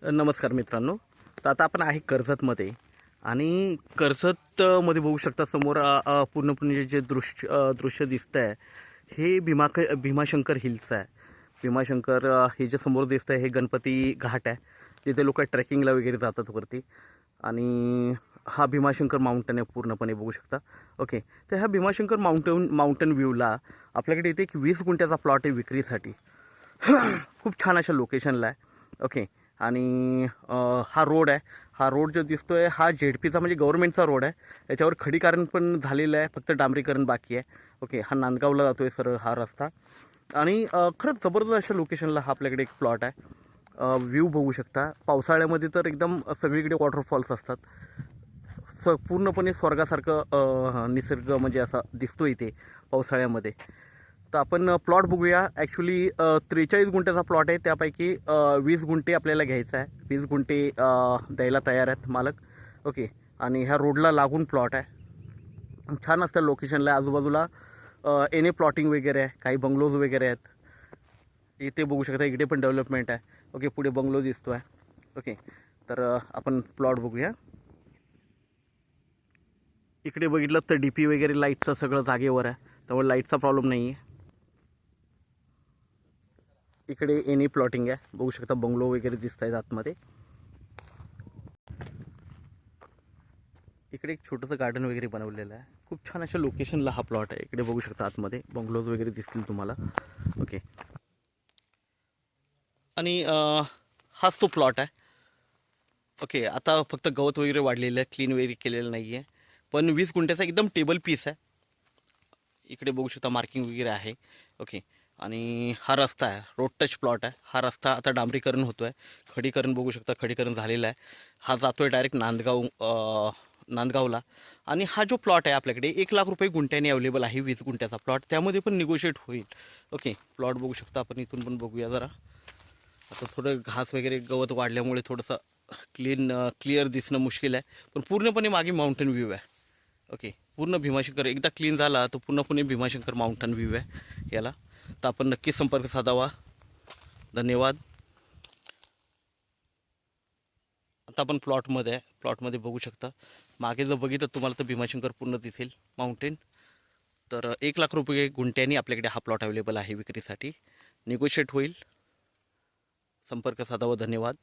नमस्कार मित्रांनो. तर आता आपण आहे कर्जतमध्ये आणि कर्जतमध्ये बघू शकता समोर पूर्णपणे जे दृश्य दिसतं आहे हे भीमाशंकर हिल्स आहे. भीमाशंकर हे जे समोर दिसतं आहे हे गणपती घाट आहे, तिथे लोक ट्रेकिंगला वगैरे जातात वरती. आणि हा भीमाशंकर माउंटन आहे, पूर्णपणे बघू शकता. ओके, तर ह्या भीमाशंकर माउंटन व्ह्यूला आपल्याकडे इथे एक 20 गुंठ्याचा प्लॉट आहे विक्रीसाठी. खूप छान अशा लोकेशनला आहे. ओके, आणि हा रोड आहे. हा रोड जो दिसतोय हा झेडपीचा म्हणजे गव्हर्नमेंटचा रोड आहे. याच्यावर खडीकरण पण झालेलं आहे, फक्त डांबरीकरण बाकी आहे. ओके, हा नांदगावला जातोय सरळ हा रस्ता. आणि खरंच जबरदस्त अशा लोकेशनला हा आपल्याकडे एक प्लॉट आहे. व्ह्यू बघू शकता. पावसाळ्यामध्ये तर एकदम सगळीकडे वॉटरफॉल्स असतात. पूर्णपणे स्वर्गासारखं निसर्ग म्हणजे असा दिसतो इथे पावसाळ्यामध्ये. तर आपण प्लॉट बघूया. ॲक्च्युली 43 गुंठ्याचा प्लॉट आहे, त्यापैकी 20 गुंठे आपल्याला घ्यायचा आहे. 20 गुंठे द्यायला तयार आहेत मालक. ओके, आणि ह्या रोडला लागून प्लॉट आहे. छान असतं लोकेशनला. आजूबाजूला एने प्लॉटिंग वगैरे आहे, काही बंगलोज वगैरे आहेत. इथे बघू शकता, इकडे पण डेव्हलपमेंट आहे. ओके, पुढे बंगलो दिसतो आहे. ओके, तर आपण प्लॉट बघूया. इकडे बघितलं तर डीपी वगैरे लाईटचं सगळं जागेवर आहे, त्यामुळे लाईटचा प्रॉब्लेम नाही आहे. इकडे एनी प्लॉटिंग आहे, बघू शकता बंगलो वगैरे दिसत आहेत आतमध्ये. इकडे एक छोटंसं गार्डन वगैरे बनवलेलं आहे. खूप छान अशा लोकेशनला हा प्लॉट आहे. इकडे बघू शकता आतमध्ये बंगलोज वगैरे दिसतील तुम्हाला. ओके, आणि हाच तो प्लॉट आहे. ओके, आता फक्त गवत वगैरे वाढलेलं आहे, क्लीन वगैरे केलेलं नाही आहे, पण 20 गुंठ्याचा एकदम टेबल पीस आहे. इकडे बघू शकता मार्किंग वगैरे आहे. ओके, आणि हा रस्ता आहे, रोड टच प्लॉट आहे. हा रस्ता आता डांबरीकरण होतो आहे. खडीकरण बघू शकता, खडीकरण झालेलं आहे. हा जातो आहे डायरेक्ट नांदगावला. आणि हा जो प्लॉट आहे आपल्याकडे 1 लाख रुपये गुंठ्याने अवेलेबल आहे. 20 गुंठ्याचा प्लॉट, त्यामध्ये पण निगोशिएट होईल. ओके, प्लॉट बघू शकता आपण. इथून पण बघूया जरा. आता थोडं घास वगैरे गवत वाढल्यामुळे थोडंसं क्लिअर दिसणं मुश्किल आहे, पण पूर्णपणे मागे माउंटेन व्ह्यू आहे. ओके, पूर्ण भीमाशंकर एकदा क्लीन झाला तर पूर्णपणे भीमाशंकर माउंटन व्ह्यू आहे याला. तर आपण नक्कीच संपर्क साधावा. धन्यवाद. आता आपण प्लॉटमध्ये आहे. प्लॉटमध्ये बघू शकता, मागे जर बघितलं तुम्हाला तर भीमाशंकर पूर्ण दिसेल माउंटेन. तर 1 लाख रुपये गुंठ्यानी आपल्याकडे हा प्लॉट अवेलेबल आहे विक्रीसाठी. निगोशिएट होईल. संपर्क साधावा. धन्यवाद.